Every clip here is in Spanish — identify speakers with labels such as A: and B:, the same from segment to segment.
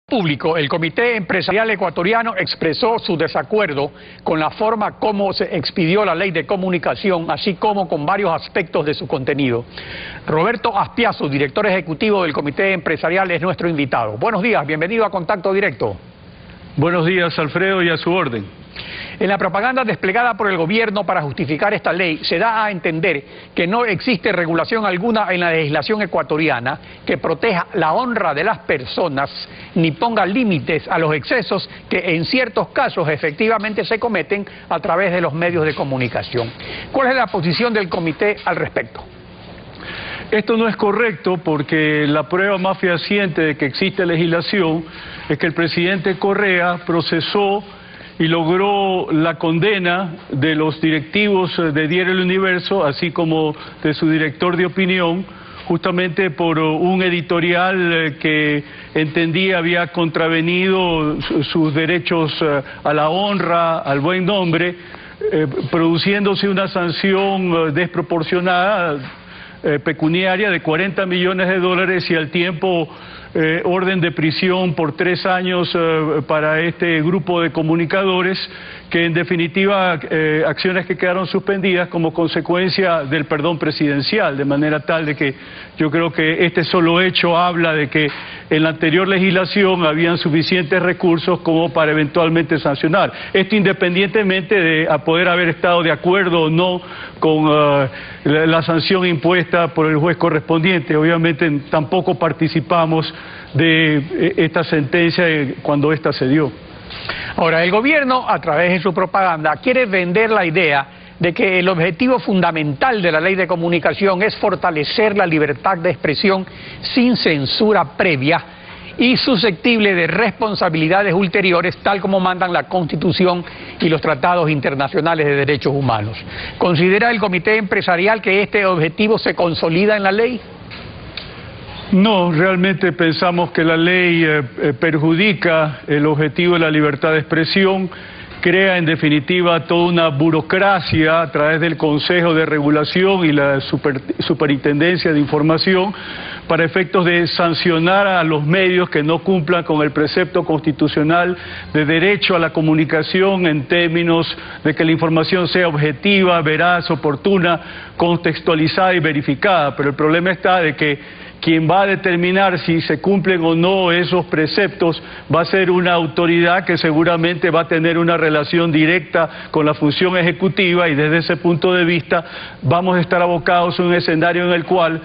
A: Público, el Comité Empresarial Ecuatoriano expresó su desacuerdo con la forma como se expidió la Ley de Comunicación, así como con varios aspectos de su contenido. Roberto Aspiazu, director ejecutivo del Comité Empresarial, es nuestro invitado. Buenos días, bienvenido a Contacto Directo.
B: Buenos días, Alfredo, y a su orden.
A: En la propaganda desplegada por el gobierno para justificar esta ley, se da a entender que no existe regulación alguna en la legislación ecuatoriana que proteja la honra de las personas ni ponga límites a los excesos que en ciertos casos efectivamente se cometen a través de los medios de comunicación. ¿Cuál es la posición del comité al respecto?
B: Esto no es correcto porque la prueba más fehaciente de que existe legislación es que el presidente Correa procesó y logró la condena de los directivos de Diario El Universo, así como de su director de opinión, justamente por un editorial que entendía había contravenido sus derechos a la honra, al buen nombre, produciéndose una sanción desproporcionada, pecuniaria de $40 millones y al tiempo orden de prisión por 3 años para este grupo de comunicadores, que en definitiva acciones que quedaron suspendidas como consecuencia del perdón presidencial, de manera tal de que yo creo que este solo hecho habla de que en la anterior legislación habían suficientes recursos como para eventualmente sancionar. Esto independientemente de poder haber estado de acuerdo o no con la sanción impuesta por el juez correspondiente. Obviamente tampoco participamos de esta sentencia cuando ésta se dio.
A: Ahora, el gobierno, a través de su propaganda, quiere vender la idea de que el objetivo fundamental de la Ley de Comunicación es fortalecer la libertad de expresión sin censura previa y susceptible de responsabilidades ulteriores, tal como mandan la Constitución y los tratados internacionales de derechos humanos. ¿Considera el Comité Empresarial que este objetivo se consolida en la ley?
B: No, realmente pensamos que la ley perjudica el objetivo de la libertad de expresión, crea en definitiva toda una burocracia a través del Consejo de Regulación y la Superintendencia de Información para efectos de sancionar a los medios que no cumplan con el precepto constitucional de derecho a la comunicación en términos de que la información sea objetiva, veraz, oportuna, contextualizada y verificada. Pero el problema está de que quien va a determinar si se cumplen o no esos preceptos va a ser una autoridad que seguramente va a tener una relación directa con la función ejecutiva, y desde ese punto de vista vamos a estar abocados a un escenario en el cual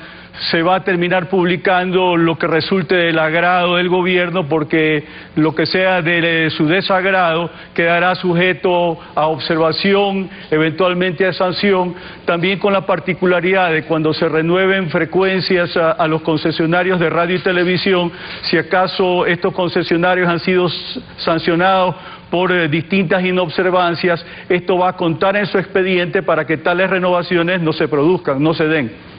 B: se va a terminar publicando lo que resulte del agrado del gobierno, porque lo que sea de su desagrado quedará sujeto a observación, eventualmente a sanción, también con la particularidad de cuando se renueven frecuencias a los concesionarios de radio y televisión, si acaso estos concesionarios han sido sancionados por distintas inobservancias, esto va a contar en su expediente para que tales renovaciones no se produzcan, no se den.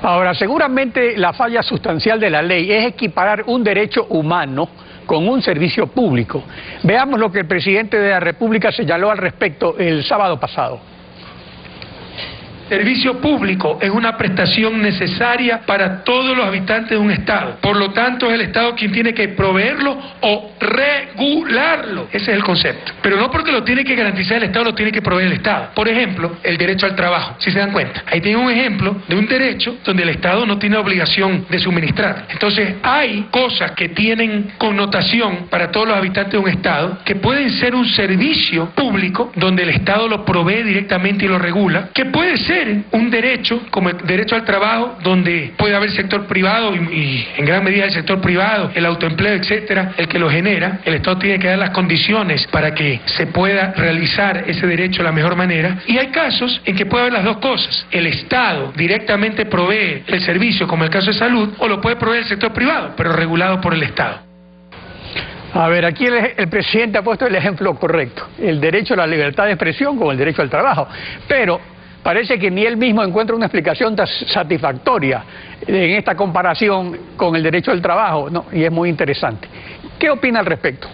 A: Ahora, seguramente la falla sustancial de la ley es equiparar un derecho humano con un servicio público. Veamos lo que el presidente de la República señaló al respecto el sábado pasado.
C: Servicio público es una prestación necesaria para todos los habitantes de un Estado. Por lo tanto, es el Estado quien tiene que proveerlo o regularlo. Ese es el concepto. Pero no porque lo tiene que garantizar el Estado, lo tiene que proveer el Estado. Por ejemplo, el derecho al trabajo, si se dan cuenta. Ahí tienen un ejemplo de un derecho donde el Estado no tiene obligación de suministrar. Entonces, hay cosas que tienen connotación para todos los habitantes de un Estado que pueden ser un servicio público donde el Estado lo provee directamente y lo regula, que puede ser un derecho, como el derecho al trabajo, donde puede haber sector privado y en gran medida el sector privado, el autoempleo, etcétera, el que lo genera. El Estado tiene que dar las condiciones para que se pueda realizar ese derecho de la mejor manera. Y hay casos en que puede haber las dos cosas. El Estado directamente provee el servicio, como el caso de salud, o lo puede proveer el sector privado, pero regulado por el Estado.
A: A ver, aquí el presidente ha puesto el ejemplo correcto, el derecho a la libertad de expresión como el derecho al trabajo, pero parece que ni él mismo encuentra una explicación satisfactoria en esta comparación con el derecho al trabajo, ¿no? Y es muy interesante. ¿Qué opina al respecto?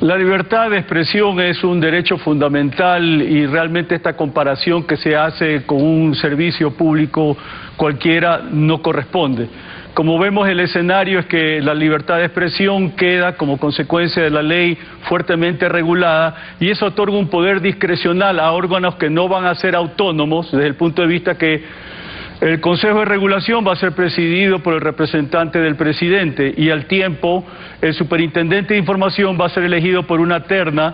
B: La libertad de expresión es un derecho fundamental y realmente esta comparación que se hace con un servicio público cualquiera no corresponde. Como vemos, el escenario es que la libertad de expresión queda como consecuencia de la ley fuertemente regulada, y eso otorga un poder discrecional a órganos que no van a ser autónomos, desde el punto de vista que el Consejo de Regulación va a ser presidido por el representante del presidente, y al tiempo el superintendente de información va a ser elegido por una terna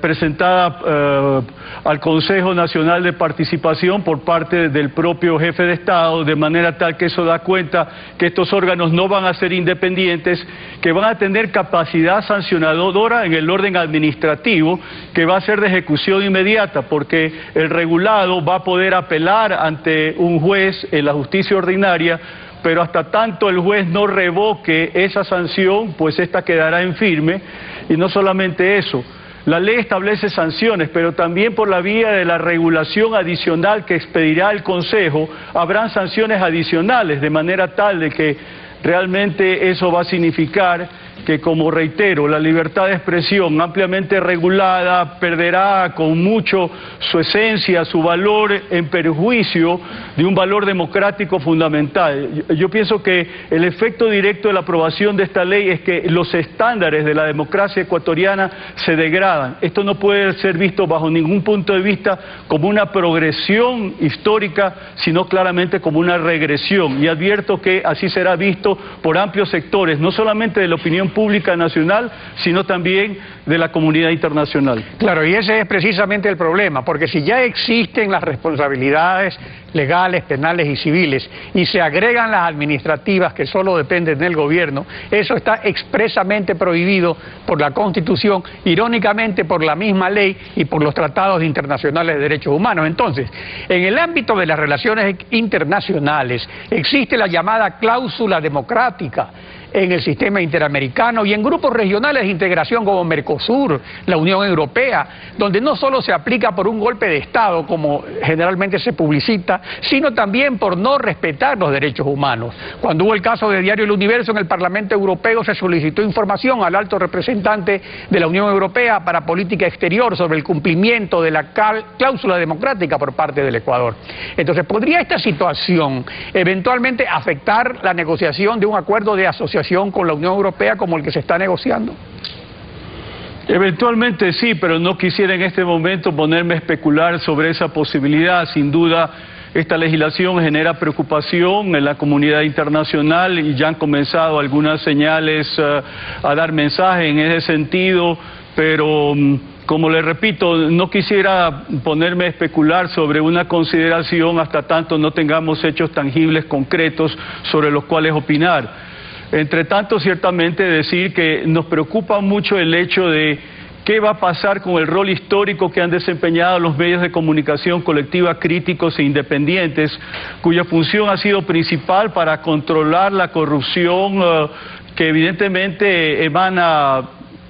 B: presentada al Consejo Nacional de Participación por parte del propio jefe de Estado, de manera tal que eso da cuenta que estos órganos no van a ser independientes, que van a tener capacidad sancionadora en el orden administrativo, que va a ser de ejecución inmediata, porque el regulado va a poder apelar ante un juez en la justicia ordinaria, pero hasta tanto el juez no revoque esa sanción, pues esta quedará en firme. Y no solamente eso, la ley establece sanciones, pero también por la vía de la regulación adicional que expedirá el Consejo, habrán sanciones adicionales, de manera tal de que realmente eso va a significar que, como reitero, la libertad de expresión ampliamente regulada perderá con mucho su esencia, su valor, en perjuicio de un valor democrático fundamental. Yo pienso que el efecto directo de la aprobación de esta ley es que los estándares de la democracia ecuatoriana se degradan. Esto no puede ser visto bajo ningún punto de vista como una progresión histórica, sino claramente como una regresión. Y advierto que así será visto por amplios sectores, no solamente de la opinión pública nacional, sino también de la comunidad internacional.
A: Claro, y ese es precisamente el problema, porque si ya existen las responsabilidades legales, penales y civiles, y se agregan las administrativas que solo dependen del gobierno, eso está expresamente prohibido por la Constitución, irónicamente por la misma ley y por los tratados internacionales de derechos humanos. Entonces, en el ámbito de las relaciones internacionales existe la llamada cláusula democrática en el sistema interamericano y en grupos regionales de integración como Mercosur, la Unión Europea, donde no solo se aplica por un golpe de Estado, como generalmente se publicita, sino también por no respetar los derechos humanos. Cuando hubo el caso de Diario El Universo en el Parlamento Europeo, se solicitó información al alto representante de la Unión Europea para Política Exterior sobre el cumplimiento de la cláusula democrática por parte del Ecuador. Entonces, ¿podría esta situación eventualmente afectar la negociación de un acuerdo de asociación con la Unión Europea como el que se está negociando?
B: Eventualmente sí, pero no quisiera en este momento ponerme a especular sobre esa posibilidad. Sin duda, esta legislación genera preocupación en la comunidad internacional y ya han comenzado algunas señales a dar mensajes en ese sentido, pero como le repito, no quisiera ponerme a especular sobre una consideración hasta tanto no tengamos hechos tangibles, concretos, sobre los cuales opinar. Entre tanto, ciertamente decir que nos preocupa mucho el hecho de qué va a pasar con el rol histórico que han desempeñado los medios de comunicación colectiva críticos e independientes, cuya función ha sido principal para controlar la corrupción que evidentemente emana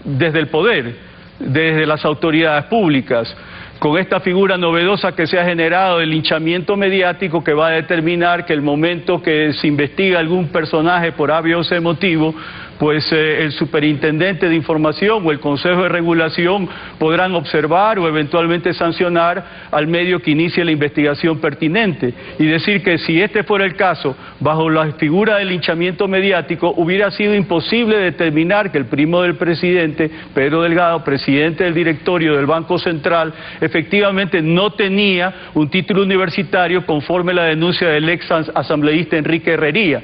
B: desde el poder, desde las autoridades públicas, con esta figura novedosa que se ha generado, el linchamiento mediático, que va a determinar que el momento que se investiga algún personaje por A, B o C motivo, pues el superintendente de información o el Consejo de Regulación podrán observar o eventualmente sancionar al medio que inicie la investigación pertinente. Y decir que si este fuera el caso, bajo la figura del linchamiento mediático, hubiera sido imposible determinar que el primo del presidente, Pedro Delgado, presidente del directorio del Banco Central, efectivamente no tenía un título universitario conforme a la denuncia del ex asambleísta Enrique Herrería.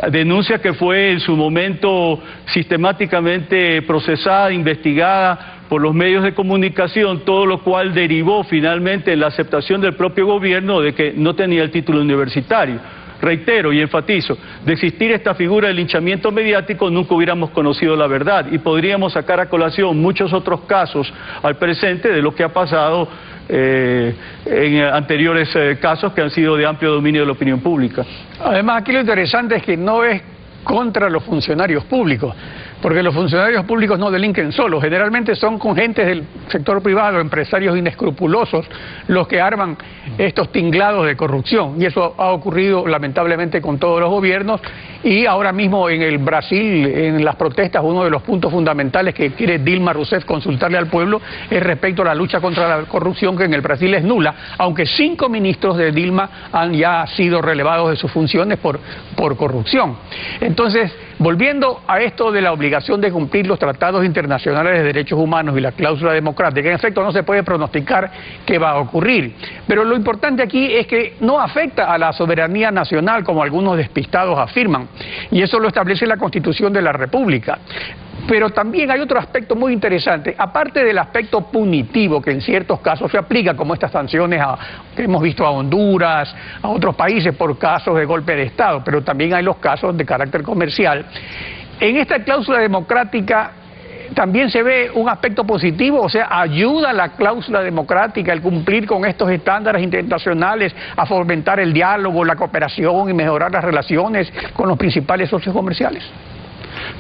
B: Denuncia que fue en su momento sistemáticamente procesada, investigada por los medios de comunicación, todo lo cual derivó finalmente en la aceptación del propio gobierno de que no tenía el título universitario. Reitero y enfatizo, de existir esta figura de linchamiento mediático nunca hubiéramos conocido la verdad y podríamos sacar a colación muchos otros casos al presente de lo que ha pasado en anteriores casos que han sido de amplio dominio de la opinión pública.
A: Además, aquí lo interesante es que no es contra los funcionarios públicos. porque los funcionarios públicos no delinquen solos, generalmente son con gentes del sector privado, empresarios inescrupulosos, los que arman estos tinglados de corrupción, y eso ha ocurrido lamentablemente con todos los gobiernos, y ahora mismo en el Brasil, en las protestas, uno de los puntos fundamentales que quiere Dilma Rousseff consultarle al pueblo es respecto a la lucha contra la corrupción, que en el Brasil es nula, aunque 5 ministros de Dilma han ya sido relevados de sus funciones por corrupción. Entonces, volviendo a esto de la obligación de cumplir los tratados internacionales de derechos humanos y la cláusula democrática, en efecto no se puede pronosticar qué va a ocurrir, pero lo importante aquí es que no afecta a la soberanía nacional como algunos despistados afirman, y eso lo establece la Constitución de la República. Pero también hay otro aspecto muy interesante, aparte del aspecto punitivo que en ciertos casos se aplica, como estas sanciones que hemos visto a Honduras, a otros países por casos de golpe de Estado, pero también hay los casos de carácter comercial. En esta cláusula democrática también se ve un aspecto positivo, o sea, ayuda a la cláusula democrática el cumplir con estos estándares internacionales a fomentar el diálogo, la cooperación y mejorar las relaciones con los principales socios comerciales.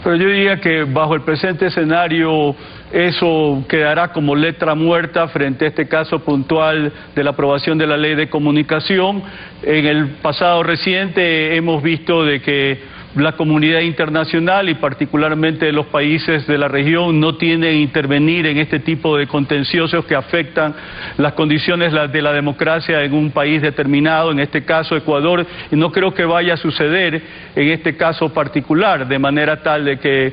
B: Pero yo diría que bajo el presente escenario eso quedará como letra muerta frente a este caso puntual de la aprobación de la ley de comunicación. En el pasado reciente hemos visto de que la comunidad internacional y particularmente los países de la región no tienen que intervenir en este tipo de contenciosos que afectan las condiciones de la democracia en un país determinado, en este caso Ecuador, y no creo que vaya a suceder en este caso particular, de manera tal de que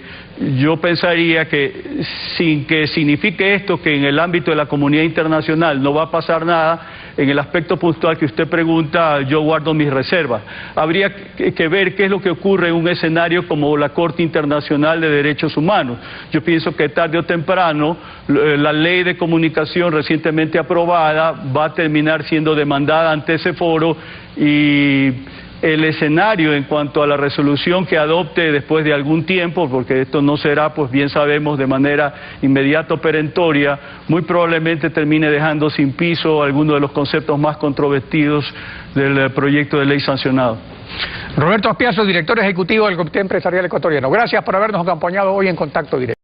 B: yo pensaría que sin que signifique esto que en el ámbito de la comunidad internacional no va a pasar nada, en el aspecto puntual que usted pregunta, yo guardo mis reservas. Habría que ver qué es lo que ocurre en un escenario como la Corte Internacional de Derechos Humanos. Yo pienso que tarde o temprano la ley de comunicación recientemente aprobada va a terminar siendo demandada ante ese foro, y el escenario en cuanto a la resolución que adopte después de algún tiempo, porque esto no será, pues bien sabemos, de manera inmediata o perentoria, muy probablemente termine dejando sin piso algunos de los conceptos más controvertidos del proyecto de ley sancionado.
A: Roberto Aspiazu, director ejecutivo del Comité Empresarial Ecuatoriano. Gracias por habernos acompañado hoy en Contacto Directo.